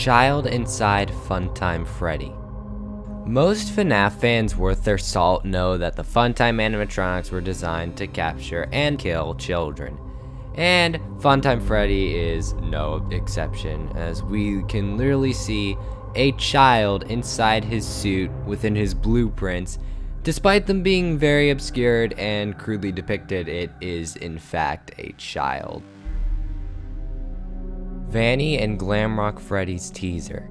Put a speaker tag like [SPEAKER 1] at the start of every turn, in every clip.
[SPEAKER 1] child inside Funtime Freddy. Most FNaF fans worth their salt know that the Funtime animatronics were designed to capture and kill children. And Funtime Freddy is no exception, as we can literally see a child inside his suit within his blueprints. Despite them being very obscured and crudely depicted, it is in fact a child. Vanny and Glamrock Freddy's teaser.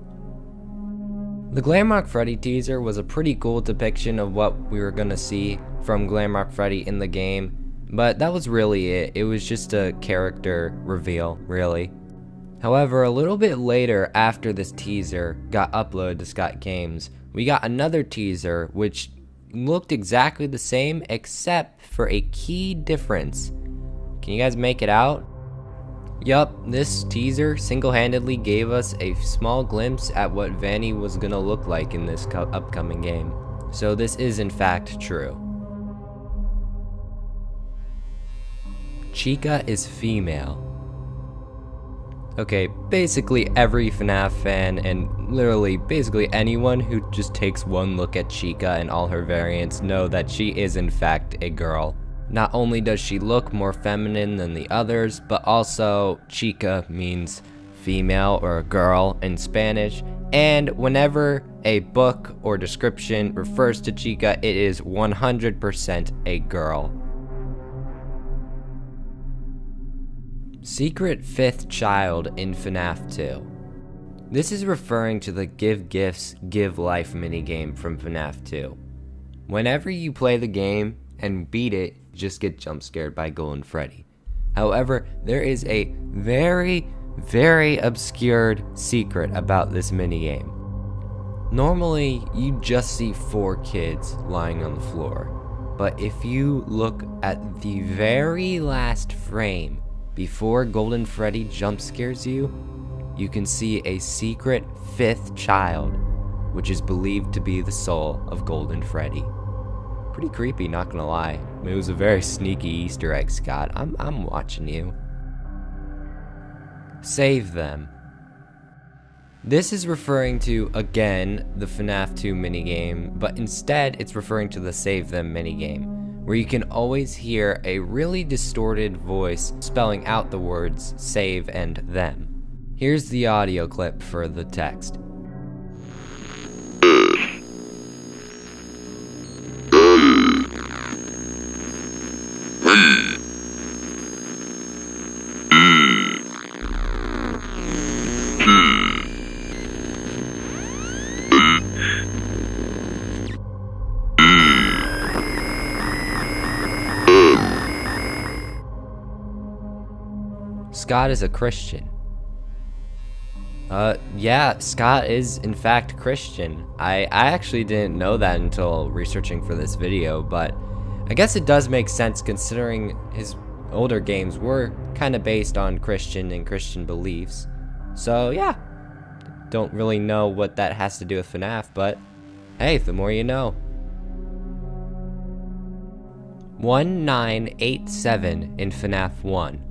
[SPEAKER 1] The Glamrock Freddy teaser was a pretty cool depiction of what we were gonna see from Glamrock Freddy in the game, but that was really it. It was just a character reveal, really. However, a little bit later after this teaser got uploaded to Scott Games, we got another teaser which looked exactly the same except for a key difference. Can you guys make it out? Yup, this teaser single-handedly gave us a small glimpse at what Vanny was gonna look like in this upcoming game. So this is in fact true. Chica is female. Okay, basically every FNaF fan and literally basically anyone who just takes one look at Chica and all her variants know that she is in fact a girl. Not only does she look more feminine than the others, but also Chica means female or girl in Spanish, and whenever a book or description refers to Chica, it is 100% a girl. Secret fifth child in FNaF 2. This is referring to the Give Gifts, Give Life minigame from FNaF 2. Whenever you play the game and beat it, you just get jump scared by Golden Freddy. However, there is a very obscured secret about this minigame. Normally, you just see 4 kids lying on the floor, but if you look at the very last frame, before Golden Freddy jump scares you, you can see a secret 5th child, which is believed to be the soul of Golden Freddy. Pretty creepy, not gonna lie. I mean, it was a very sneaky Easter egg, Scott. I'm watching you. Save them. This is referring to, again, the FNaF 2 minigame, but instead it's referring to the Save Them minigame, where you can always hear a really distorted voice spelling out the words save and them. Here's the audio clip for the text. Scott is a Christian. Yeah, Scott is in fact Christian. I actually didn't know that until researching for this video, but I guess it does make sense considering his older games were kind of based on Christian and Christian beliefs. So yeah, don't really know what that has to do with FNaF, but hey, the more you know. 1987 in FNaF 1.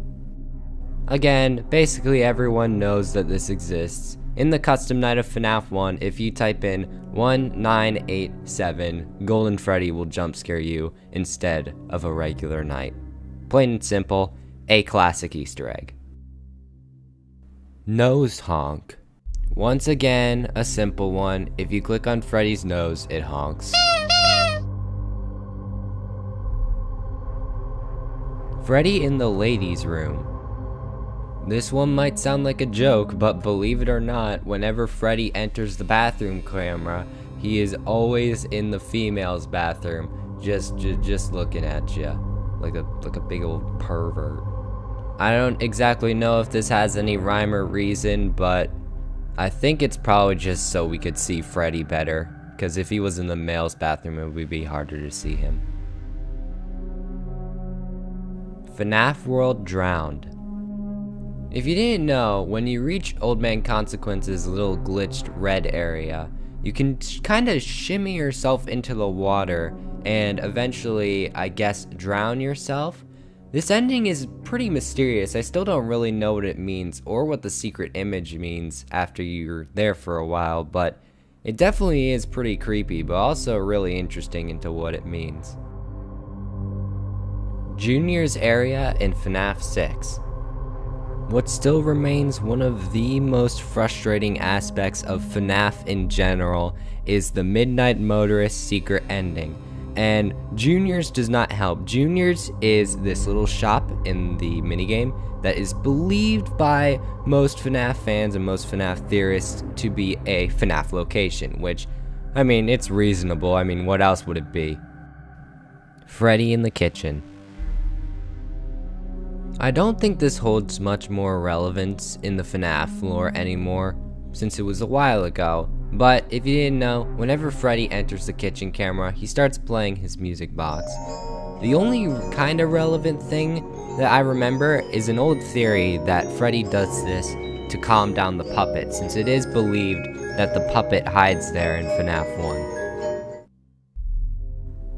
[SPEAKER 1] Again, basically everyone knows that this exists. In the custom night of FNaF 1, if you type in 1987, Golden Freddy will jump scare you instead of a regular night. Plain and simple, a classic Easter egg. Nose honk. Once again, a simple one. If you click on Freddy's nose, it honks. Freddy in the ladies' room. This one might sound like a joke, but believe it or not, whenever Freddy enters the bathroom camera, he is always in the female's bathroom, just looking at you, like a big old pervert. I don't exactly know if this has any rhyme or reason, but I think it's probably just so we could see Freddy better, because if he was in the male's bathroom, it would be harder to see him. FNaF World Drowned. If you didn't know, when you reach Old Man Consequence's little glitched red area, you can kind of shimmy yourself into the water and eventually, I guess, drown yourself. This ending is pretty mysterious. I still don't really know what it means or what the secret image means after you're there for a while, but it definitely is pretty creepy, but also really interesting into what it means. Junior's area in FNaF 6. What still remains one of the most frustrating aspects of FNaF in general is the Midnight Motorist secret ending. And Junior's does not help. Junior's is this little shop in the minigame that is believed by most FNaF fans and most FNaF theorists to be a FNaF location, which, I mean, it's reasonable. I mean, what else would it be? Freddy in the kitchen. I don't think this holds much more relevance in the FNaF lore anymore, since it was a while ago. But if you didn't know, whenever Freddy enters the kitchen camera, he starts playing his music box. The only kind of relevant thing that I remember is an old theory that Freddy does this to calm down the puppet, since it is believed that the puppet hides there in FNaF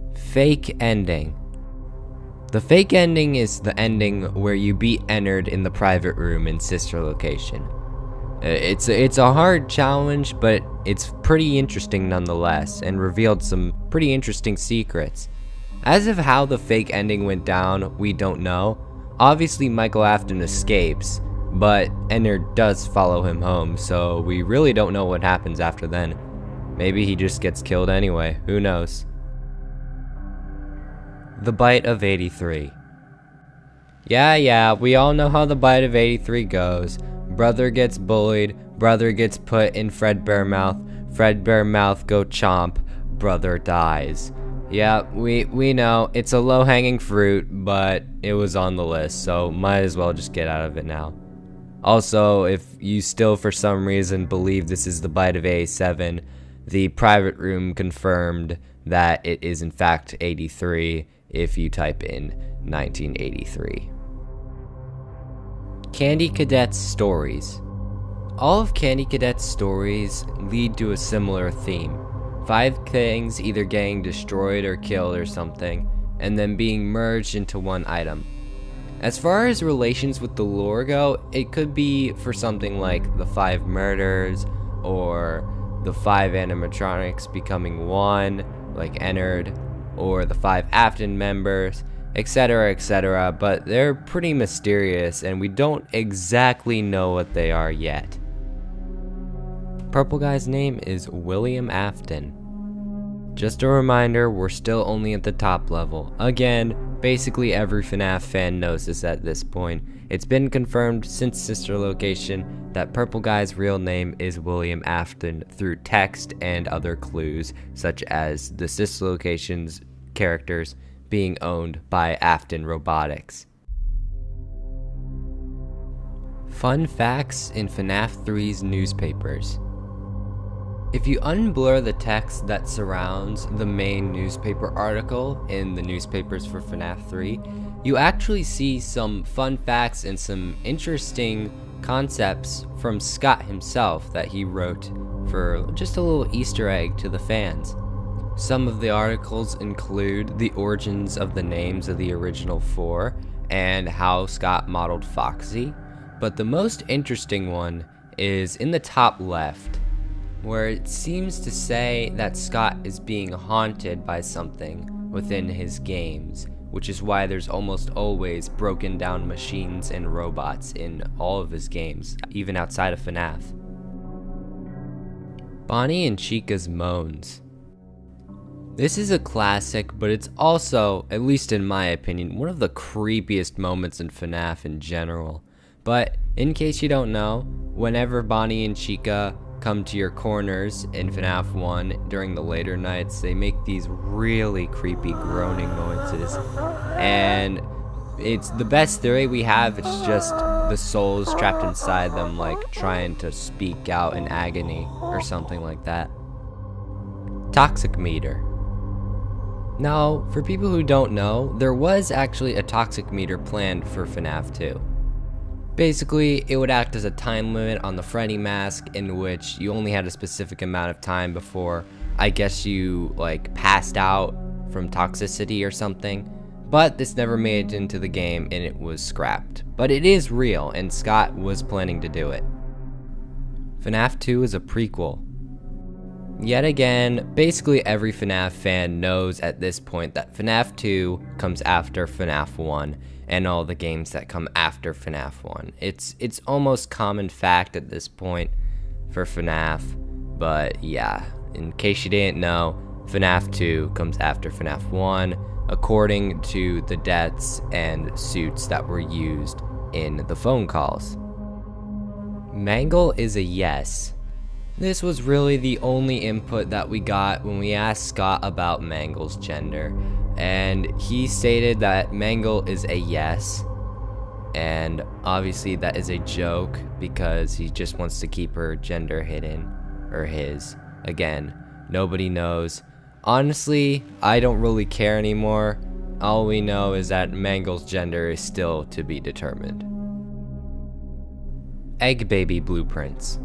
[SPEAKER 1] 1. Fake ending. The fake ending is the ending where you beat Ennard in the private room in Sister Location. It's a hard challenge, but it's pretty interesting nonetheless, and revealed some pretty interesting secrets. As of how the fake ending went down, we don't know. Obviously Michael Afton escapes, but Ennard does follow him home, so we really don't know what happens after then. Maybe he just gets killed anyway, who knows. The Bite of 83. Yeah, we all know how the Bite of 83 goes. Brother gets bullied, brother gets put in Fredbear Mouth go chomp, brother dies. Yeah, we know, it's a low-hanging fruit, but it was on the list, so might as well just get out of it now. Also, if you still for some reason believe this is the Bite of 87, the private room confirmed that it is in fact 83 if you type in 1983. Candy Cadet's stories. All of Candy Cadet's stories lead to a similar theme. 5 things either getting destroyed or killed or something, and then being merged into one item. As far as relations with the lore go, it could be for something like the 5 murders, or the 5 animatronics becoming one, like Ennard, or the 5 Afton members, etc., but they're pretty mysterious and we don't exactly know what they are yet. Purple guy's name is William Afton. Just a reminder, we're still only at the top level. Again, basically every FNaF fan knows this at this point. It's been confirmed since Sister Location that Purple Guy's real name is William Afton through text and other clues, such as the Sister Location's characters being owned by Afton Robotics. Fun facts in FNaF 3's newspapers. If you unblur the text that surrounds the main newspaper article in the newspapers for FNaF 3, you actually see some fun facts and some interesting concepts from Scott himself that he wrote for just a little Easter egg to the fans. Some of the articles include the origins of the names of the original 4 and how Scott modeled Foxy, but the most interesting one is in the top left, where it seems to say that Scott is being haunted by something within his games, which is why there's almost always broken down machines and robots in all of his games, even outside of FNaF. Bonnie and Chica's Moans. This is a classic, but it's also, at least in my opinion, one of the creepiest moments in FNaF in general. But in case you don't know, whenever Bonnie and Chica come to your corners in FNaF 1 during the later nights, they make these really creepy groaning noises. And it's the best theory we have. It's just the souls trapped inside them, like trying to speak out in agony or something like that. Toxic meter. Now, for people who don't know, there was actually a toxic meter planned for FNaF 2. Basically, it would act as a time limit on the Freddy mask in which you only had a specific amount of time before, I guess you, passed out from toxicity or something. but this never made it into the game and it was scrapped. But it is real, and Scott was planning to do it. FNaF 2 is a prequel. Yet again, basically every FNaF fan knows at this point that FNaF 2 comes after FNaF 1 and all the games that come after FNaF 1. It's almost common fact at this point for FNaF, but yeah, in case you didn't know, FNaF 2 comes after FNaF 1 according to the deaths and suits that were used in the phone calls. Mangle is a yes. This was really the only input that we got when we asked Scott about Mangle's gender, and he stated that Mangle is a yes, and obviously that is a joke because he just wants to keep her gender hidden, or his. Again, nobody knows. Honestly, I don't really care anymore. All we know is that Mangle's gender is still to be determined. Egg Baby Blueprints.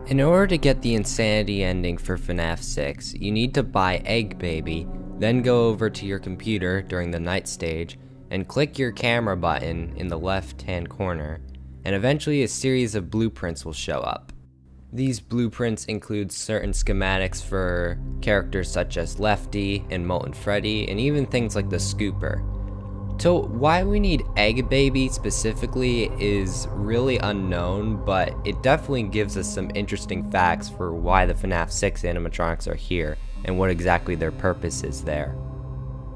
[SPEAKER 1] In order to get the insanity ending for FNaF 6, you need to buy Egg Baby, then go over to your computer during the night stage, and click your camera button in the left-hand corner, and eventually a series of blueprints will show up. These blueprints include certain schematics for characters such as Lefty and Molten Freddy, and even things like the Scooper. So why we need Egg Baby specifically is really unknown, but it definitely gives us some interesting facts for why the FNaF 6 animatronics are here and what exactly their purpose is there.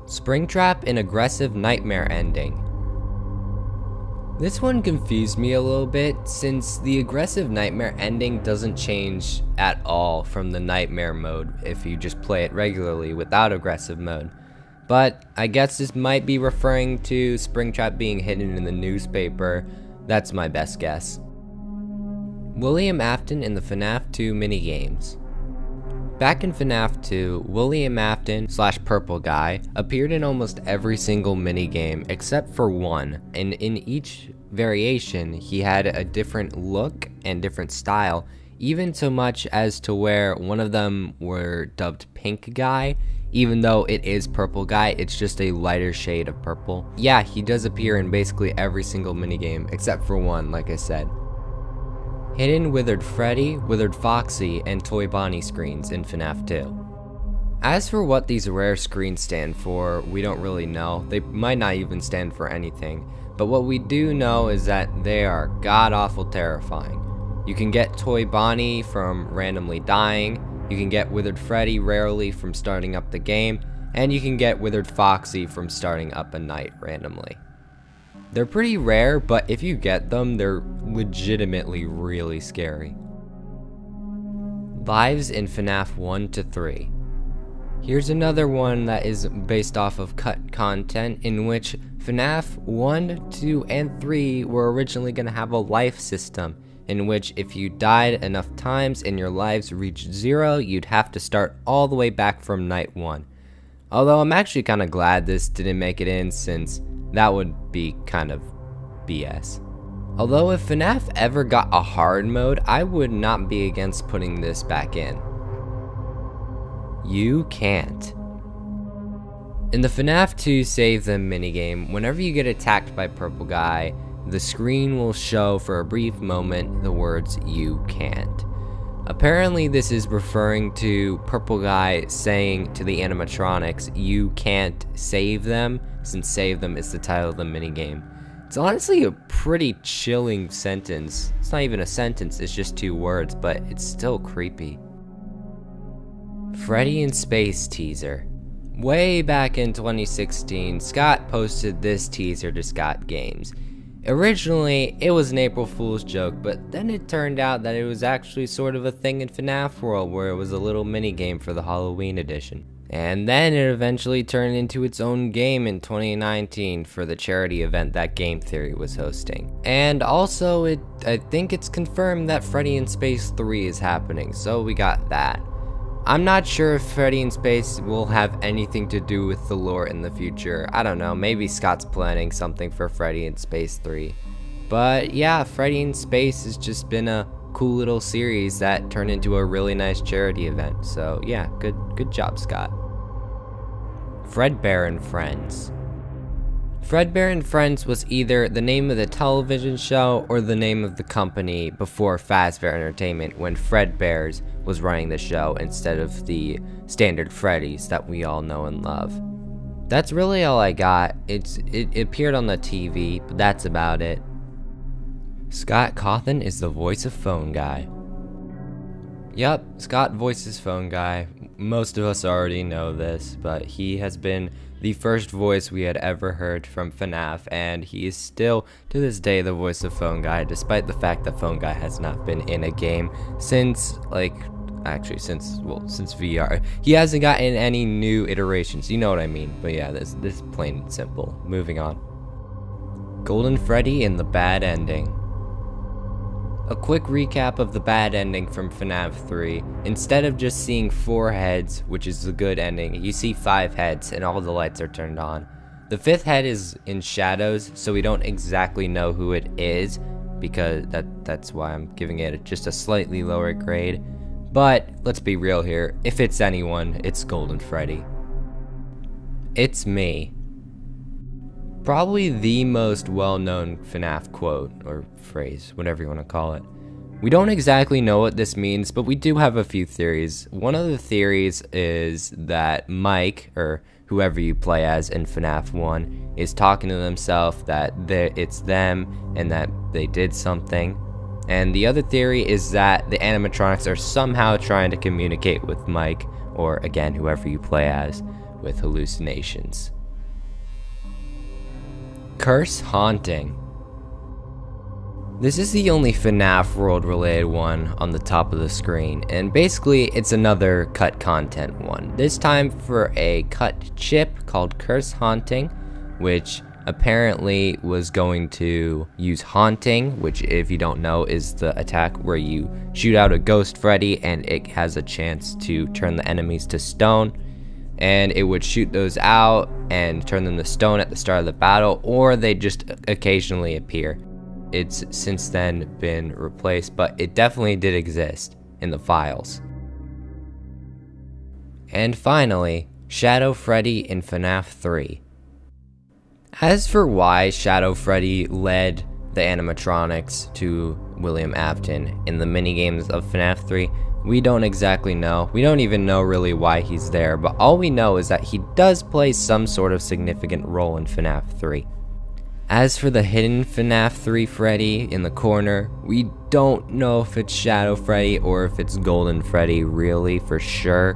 [SPEAKER 1] Springtrap and Aggressive Nightmare Ending. This one confused me a little bit since the Aggressive Nightmare ending doesn't change at all from the Nightmare mode if you just play it regularly without Aggressive mode. But I guess this might be referring to Springtrap being hidden in the newspaper. That's my best guess. William Afton in the FNaF 2 minigames. Back in FNaF 2, William Afton / Purple Guy appeared in almost every single minigame except for one, and in each variation he had a different look and different style, even so much as to where one of them were dubbed Pink Guy. Even though it is Purple Guy, it's just a lighter shade of purple. Yeah, he does appear in basically every single minigame, except for one, like I said. Hidden Withered Freddy, Withered Foxy, and Toy Bonnie screens in FNaF 2. As for what these rare screens stand for, we don't really know. They might not even stand for anything. But what we do know is that they are god-awful terrifying. You can get Toy Bonnie from randomly dying, you can get Withered Freddy rarely from starting up the game, and you can get Withered Foxy from starting up a night randomly. They're pretty rare, but if you get them, they're legitimately really scary. Lives in FNaF 1 to 3. Here's another one that is based off of cut content in which FNaF 1, 2, and 3 were originally going to have a life system, in which if you died enough times and your lives reached 0, you'd have to start all the way back from night 1. Although I'm actually kind of glad this didn't make it in, since that would be kind of BS. Although if FNaF ever got a hard mode, I would not be against putting this back in. You can't. In the FNaF 2 Save Them minigame, whenever you get attacked by Purple Guy, the screen will show for a brief moment the words "you can't." Apparently this is referring to Purple Guy saying to the animatronics, "You can't save them," since "save them" is the title of the minigame. It's honestly a pretty chilling sentence. It's not even a sentence, it's just 2 words, but it's still creepy. Freddy in Space teaser. Way back in 2016, Scott posted this teaser to Scott Games. Originally, it was an April Fool's joke, but then it turned out that it was actually sort of a thing in FNaF World where it was a little minigame for the Halloween edition. And then it eventually turned into its own game in 2019 for the charity event that Game Theory was hosting. And also, I think it's confirmed that Freddy in Space 3 is happening, so we got that. I'm not sure if Freddy in Space will have anything to do with the lore in the future. I don't know, maybe Scott's planning something for Freddy in Space 3. But yeah, Freddy in Space has just been a cool little series that turned into a really nice charity event. So yeah, good job, Scott. Fredbear and Friends. Fredbear and Friends was either the name of the television show or the name of the company before Fazbear Entertainment, when Fredbear's was running the show instead of the standard Freddy's that we all know and love. That's really all I got. It appeared on the TV, but that's about it. Scott Cawthon is the voice of Phone Guy. Yep, Scott voices Phone Guy. Most of us already know this, but he has been the first voice we had ever heard from FNaF, and he is still, to this day, the voice of Phone Guy, despite the fact that Phone Guy has not been in a game since VR. He hasn't gotten any new iterations, you know what I mean. But yeah, this is plain and simple. Moving on. Golden Freddy and the bad ending. A quick recap of the bad ending from FNaF 3. Instead of just seeing 4 heads, which is the good ending, you see 5 heads and all the lights are turned on. The 5th head is in shadows, so we don't exactly know who it is, because that's why I'm giving it just a slightly lower grade. But let's be real here, if it's anyone, it's Golden Freddy. It's me. Probably the most well-known FNaF quote, or phrase, whatever you want to call it. We don't exactly know what this means, but we do have a few theories. One of the theories is that Mike, or whoever you play as in FNaF 1, is talking to themselves that it's them and that they did something. And the other theory is that the animatronics are somehow trying to communicate with Mike, or again, whoever you play as, with hallucinations. Curse Haunting. This is the only FNaF world related one on the top of the screen, and basically it's another cut content one. This time for a cut chip called Curse Haunting, which apparently was going to use Haunting, which if you don't know is the attack where you shoot out a ghost Freddy and it has a chance to turn the enemies to stone. And it would shoot those out and turn them to stone at the start of the battle, or they just occasionally appear. It's since then been replaced, but it definitely did exist in the files. And finally, Shadow Freddy in FNaF 3. As for why Shadow Freddy led the animatronics to William Afton in the minigames of FNaF 3, we don't exactly know. We don't even know really why he's there, but all we know is that he does play some sort of significant role in FNaF 3. As for the hidden FNaF 3 Freddy in the corner, we don't know if it's Shadow Freddy or if it's Golden Freddy really for sure,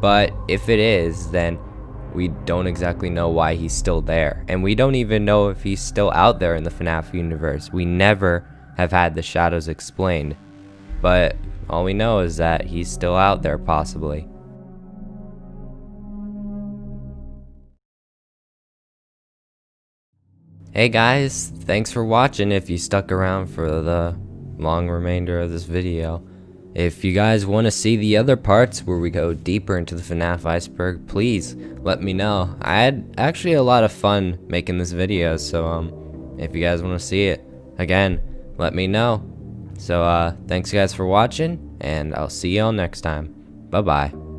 [SPEAKER 1] but if it is, then we don't exactly know why he's still there, and we don't even know if he's still out there in the FNaF universe. We never have had the shadows explained, but all we know is that he's still out there, possibly. Hey guys, thanks for watching if you stuck around for the long remainder of this video. If you guys want to see the other parts where we go deeper into the FNaF Iceberg, please let me know. I had actually a lot of fun making this video, so if you guys want to see it, again, let me know. So thanks guys for watching, and I'll see y'all next time. Bye bye.